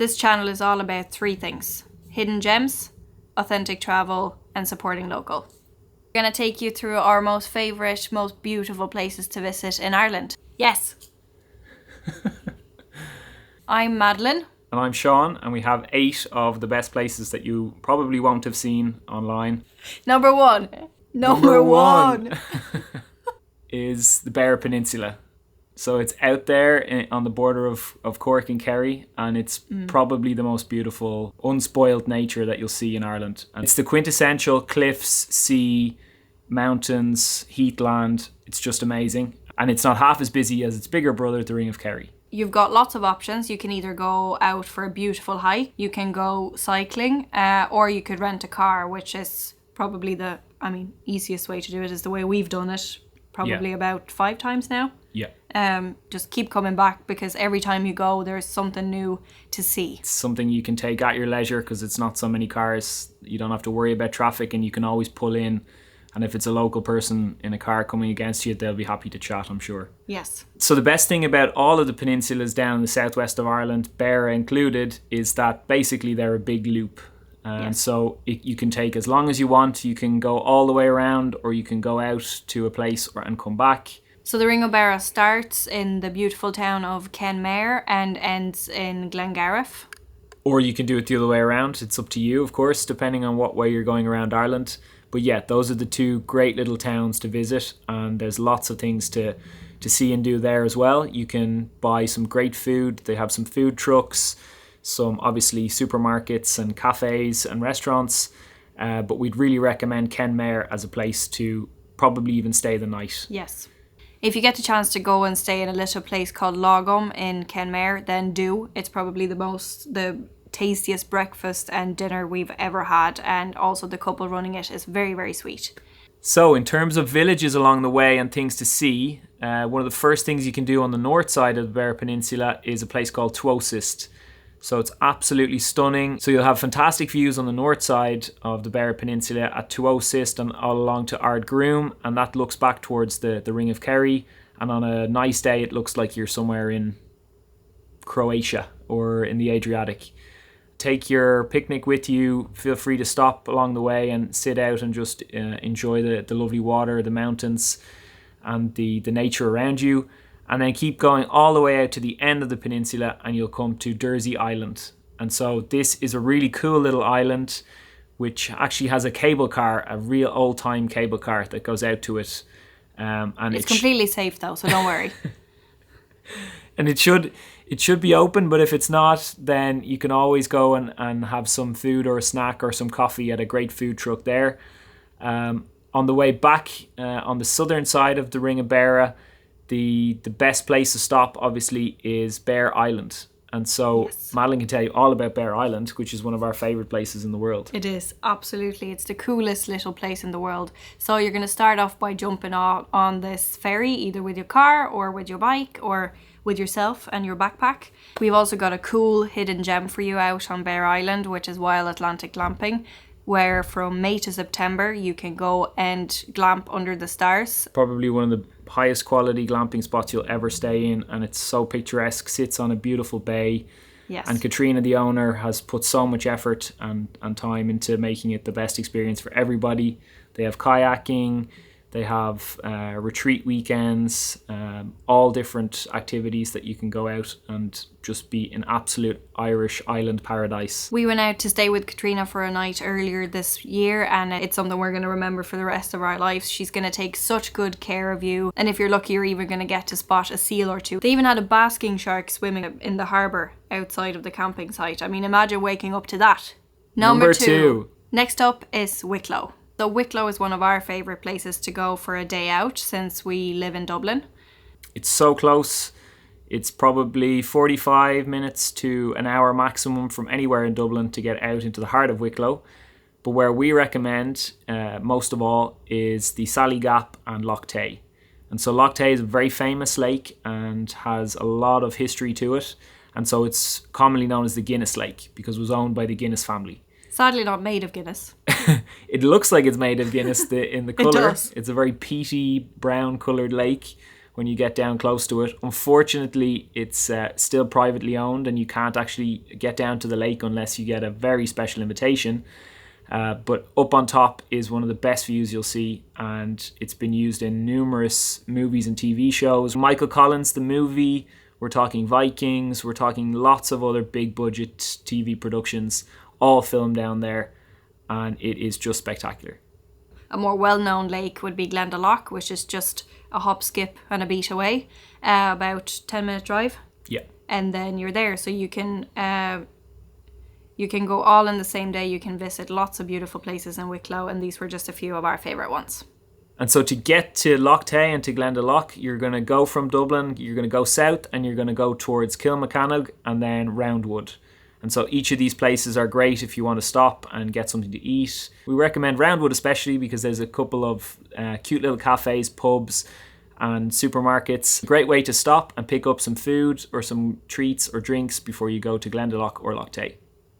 This channel is all about 3 things: hidden gems, authentic travel, and supporting local. We're going to take you through our most favourite, most beautiful places to visit in Ireland. Yes! I'm Madeleine. And I'm Sean, and we have 8 of the best places that you probably won't have seen online. Number one is the Beara Peninsula. So it's out there on the border of Cork and Kerry, and it's probably the most beautiful, unspoiled nature that you'll see in Ireland. And it's the quintessential cliffs, sea, mountains, heathland. It's just amazing. And it's not half as busy as its bigger brother, the Ring of Kerry. You've got lots of options. You can either go out for a beautiful hike, you can go cycling, or you could rent a car, which is probably the easiest way to do it, is the way we've done it probably about 5 times now. Yeah. Just keep coming back, because every time you go there's something new to see. It's something you can take at your leisure because it's not so many cars. You don't have to worry about traffic, and you can always pull in. And if it's a local person in a car coming against you, they'll be happy to chat, I'm sure. Yes. So the best thing about all of the peninsulas down in the southwest of Ireland, Beara included, is that basically they're a big loop. So you can take as long as you want. You can go all the way around, or you can go out to a place and come back. So the Ring of Beara starts in the beautiful town of Kenmare and ends in Glendalough. Or you can do it the other way around. It's up to you, of course, depending on what way you're going around Ireland. But yeah, those are the 2 great little towns to visit, and there's lots of things to see and do there as well. You can buy some great food. They have some food trucks, some obviously supermarkets and cafes and restaurants. But we'd really recommend Kenmare as a place to probably even stay the night. Yes. If you get the chance to go and stay in a little place called Lough in Kenmare, then do. It's probably the tastiest breakfast and dinner we've ever had, and also the couple running it is very, very sweet. So in terms of villages along the way and things to see, one of the first things you can do on the north side of the Beara Peninsula is a place called Twosist. So it's absolutely stunning. So you'll have fantastic views on the north side of the Beara Peninsula at Twosist and all along to Ardgroom, and that looks back towards the Ring of Kerry. And on a nice day it looks like you're somewhere in Croatia or in the Adriatic. Take your picnic with you. Feel free to stop along the way and sit out and just enjoy the lovely water, the mountains, and the nature around you. And then keep going all the way out to the end of the peninsula, and you'll come to Dursey Island. And so this is a really cool little island, which actually has a cable car, a real old-time cable car that goes out to it. And it's completely safe though, so don't worry. And it should be open, but if it's not, then you can always go and have some food or a snack or some coffee at a great food truck there. On the way back, on the southern side of the Ring of Beara, the best place to stop, obviously, is Bear Island. And so Madeleine can tell you all about Bear Island, which is one of our favourite places in the world. It is, absolutely. It's the coolest little place in the world. So you're going to start off by jumping on this ferry, either with your car or with your bike or with yourself and your backpack. We've also got a cool hidden gem for you out on Bear Island, which is Wild Atlantic Glamping, where from May to September you can go and glamp under the stars. Probably one of the highest quality glamping spots you'll ever stay in, and it's so picturesque, sits on a beautiful bay. Yes. And Katrina, the owner, has put so much effort and time into making it the best experience for everybody. They have kayaking, they have retreat weekends, all different activities that you can go out and just be in absolute Irish island paradise. We went out to stay with Katrina for a night earlier this year, and it's something we're going to remember for the rest of our lives. She's going to take such good care of you, and if you're lucky you're even going to get to spot a seal or 2. They even had a basking shark swimming in the harbour outside of the camping site. I mean, imagine waking up to that. Number 2. Next up is Wicklow. So Wicklow is one of our favourite places to go for a day out since we live in Dublin. It's so close. It's probably 45 minutes to an hour maximum from anywhere in Dublin to get out into the heart of Wicklow. But where we recommend most of all is the Sally Gap and Lough Tay. And so Lough Tay is a very famous lake and has a lot of history to it. And so it's commonly known as the Guinness Lake because it was owned by the Guinness family. Sadly not made of Guinness. It looks like it's made of Guinness in the colour. It does. It's a very peaty brown coloured lake when you get down close to it. Unfortunately, it's still privately owned and you can't actually get down to the lake unless you get a very special invitation. But up on top is one of the best views you'll see, and it's been used in numerous movies and TV shows. Michael Collins, the movie, we're talking Vikings, we're talking lots of other big budget TV productions, all filmed down there, and it is just spectacular. A more well-known lake would be Glendalough, which is just a hop, skip and a beat away, about 10-minute drive. Yeah. And then you're there, so you can go all in the same day. You can visit lots of beautiful places in Wicklow, and these were just a few of our favourite ones. And so to get to Lough and to Glendalough, you're going to go from Dublin, you're going to go south, and you're going to go towards Kilmachannog and then Roundwood. And so each of these places are great if you want to stop and get something to eat. We recommend Roundwood especially because there's a couple of cute little cafes, pubs and supermarkets. Great way to stop and pick up some food or some treats or drinks before you go to Glendalough or Lough.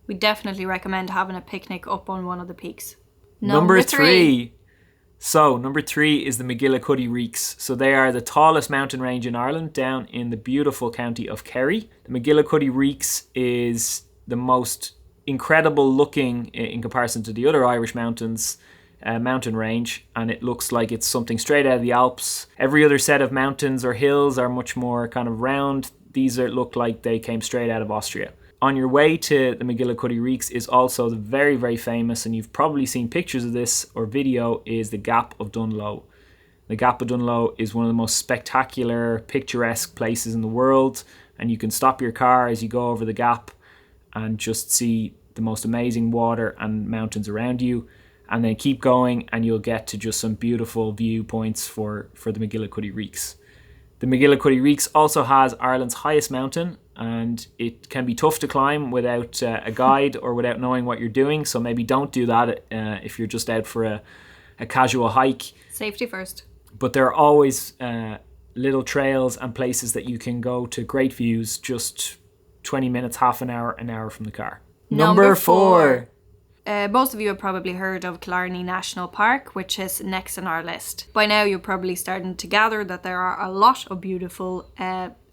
We definitely recommend having a picnic up on one of the peaks. Number three. So, number 3 is the Macgillycuddy Reeks. So they are the tallest mountain range in Ireland, down in the beautiful county of Kerry. The Macgillycuddy Reeks is the most incredible looking in comparison to the other Irish mountains, mountain range, and it looks like it's something straight out of the Alps. Every other set of mountains or hills are much more kind of round. These look like they came straight out of Austria. On your way to the Macgillycuddy Reeks is also the very, very famous, and you've probably seen pictures of this or video, is the Gap of Dunlough. The Gap of Dunlough is one of the most spectacular, picturesque places in the world, and you can stop your car as you go over the gap and just see the most amazing water and mountains around you, and then keep going and you'll get to just some beautiful viewpoints for the Macgillycuddy Reeks. The Macgillycuddy Reeks also has Ireland's highest mountain, and it can be tough to climb without a guide or without knowing what you're doing, so maybe don't do that if you're just out for a casual hike. Safety first. But there are always little trails and places that you can go to great views, just 20 minutes, half an hour from the car. Number 4. Most of you have probably heard of Killarney National Park, which is next on our list. By now you're probably starting to gather that there are a lot of beautiful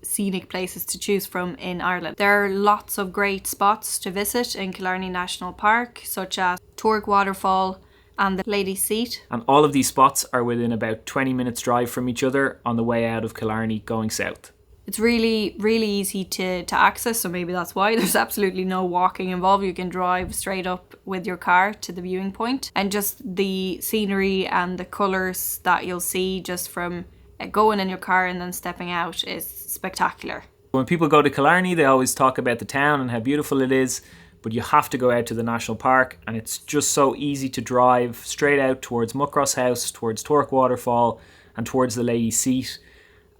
scenic places to choose from in Ireland. There are lots of great spots to visit in Killarney National Park, such as Torg Waterfall and the Lady's Seat. And all of these spots are within about 20 minutes drive from each other on the way out of Killarney going south. It's really, really easy to access, so maybe that's why there's absolutely no walking involved. You can drive straight up with your car to the viewing point, and just the scenery and the colours that you'll see just from going in your car and then stepping out is spectacular. When people go to Killarney, they always talk about the town and how beautiful it is, but you have to go out to the national park, and it's just so easy to drive straight out towards Muckross House, towards Tork Waterfall and towards the Lady's Seat.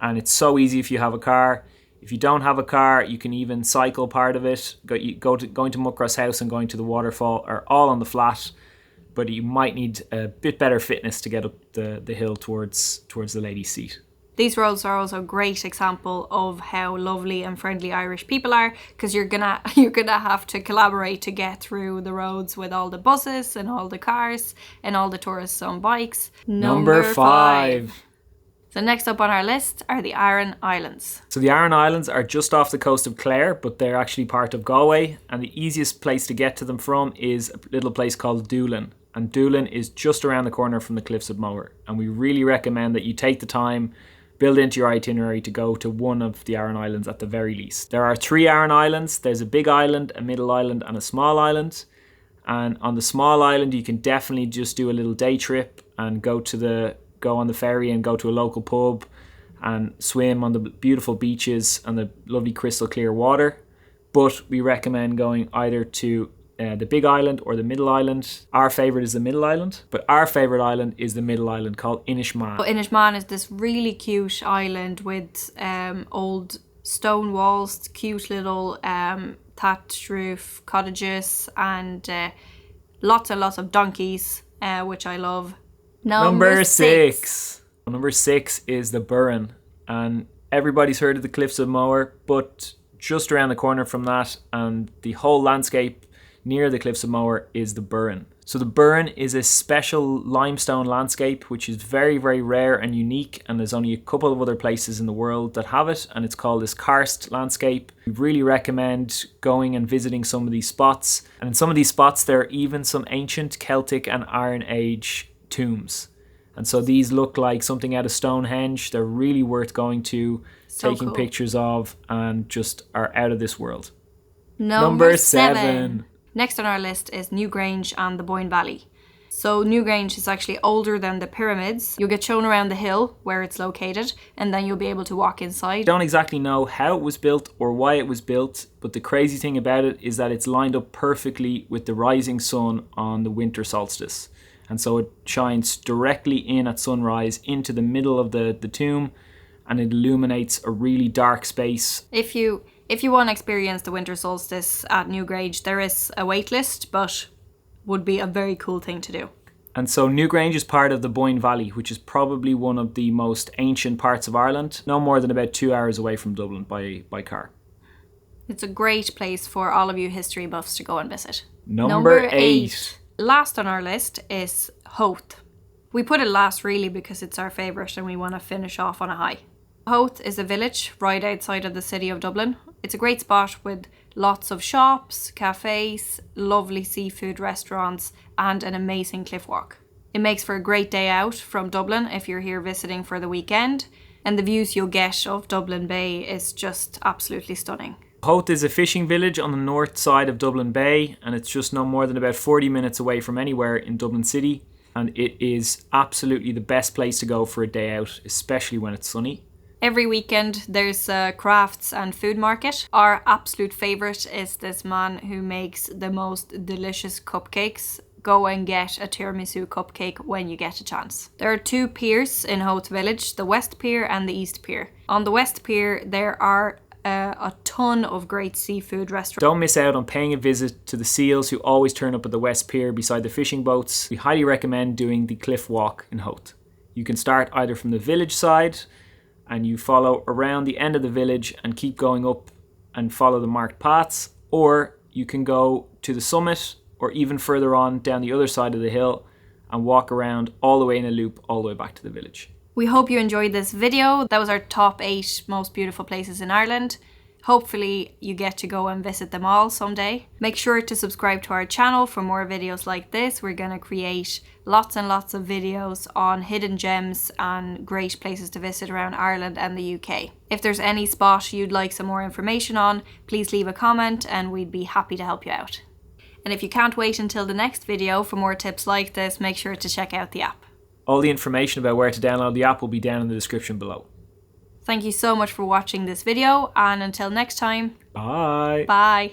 And it's so easy if you have a car. If you don't have a car, you can even cycle part of it. Going to Muckross House and going to the waterfall are all on the flat, but you might need a bit better fitness to get up the hill towards the Lady's Seat. These roads are also a great example of how lovely and friendly Irish people are, because you're gonna have to collaborate to get through the roads with all the buses and all the cars and all the tourists on bikes. Number 5. So next up on our list are the Aran Islands. So the Aran Islands are just off the coast of Clare, but they're actually part of Galway, and the easiest place to get to them from is a little place called Doolin. And Doolin is just around the corner from the Cliffs of Moher, and we really recommend that you take the time, build into your itinerary to go to one of the Aran Islands at the very least. There are 3 Aran Islands. There's a big island, a middle island and a small island. And on the small island you can definitely just do a little day trip and go on the ferry and go to a local pub and swim on the beautiful beaches and the lovely crystal clear water. But we recommend going either to the big island or the middle island. Our favourite is the middle island, but our favourite island is the middle island called Inishmaan. Inishmaan is this really cute island with old stone walls, cute little thatched roof cottages, and lots and lots of donkeys, which I love. Number 6. Number 6 is the Burren, and everybody's heard of the Cliffs of Moher, but just around the corner from that and the whole landscape near the Cliffs of Moher is the Burren. So the Burren is a special limestone landscape which is very, very rare and unique, and there's only a couple of other places in the world that have it, and it's called this karst landscape. We really recommend going and visiting some of these spots, and in some of these spots there are even some ancient Celtic and Iron Age tombs. And so these look like something out of Stonehenge. They're really worth going to, taking pictures of, and just are out of this world. Number 7. Next on our list is Newgrange and the Boyne Valley. So Newgrange is actually older than the pyramids. You'll get shown around the hill where it's located, and then you'll be able to walk inside. Don't exactly know how it was built or why it was built, but the crazy thing about it is that it's lined up perfectly with the rising sun on the winter solstice. And so it shines directly in at sunrise into the middle of the tomb, and it illuminates a really dark space. If you want to experience the winter solstice at Newgrange, there is a wait list, but would be a very cool thing to do. And so Newgrange is part of the Boyne Valley, which is probably one of the most ancient parts of Ireland, no more than about 2 hours away from Dublin by car. It's a great place for all of you history buffs to go and visit. Number 8. Last on our list is Howth. We put it last really because it's our favourite and we want to finish off on a high. Howth is a village right outside of the city of Dublin. It's a great spot with lots of shops, cafes, lovely seafood restaurants, and an amazing cliff walk. It makes for a great day out from Dublin if you're here visiting for the weekend, and the views you'll get of Dublin Bay is just absolutely stunning. Howth is a fishing village on the north side of Dublin Bay, and it's just no more than about 40 minutes away from anywhere in Dublin City, and it is absolutely the best place to go for a day out, especially when it's sunny. Every weekend there's a crafts and food market. Our absolute favourite is this man who makes the most delicious cupcakes. Go and get a tiramisu cupcake when you get a chance. There are 2 piers in Howth village, the West Pier and the East Pier. On the West Pier there are a ton of great seafood restaurants. Don't miss out on paying a visit to the seals who always turn up at the West Pier beside the fishing boats. We highly recommend doing the cliff walk in Howth. You can start either from the village side and you follow around the end of the village and keep going up and follow the marked paths, or you can go to the summit or even further on down the other side of the hill and walk around all the way in a loop all the way back to the village. We hope you enjoyed this video. That was our top 8 most beautiful places in Ireland. Hopefully you get to go and visit them all someday. Make sure to subscribe to our channel for more videos like this. We're going to create lots and lots of videos on hidden gems and great places to visit around Ireland and the UK. If there's any spot you'd like some more information on, please leave a comment and we'd be happy to help you out. And if you can't wait until the next video for more tips like this, make sure to check out the app. All the information about where to download the app will be down in the description below. Thank you so much for watching this video, and until next time, bye. Bye.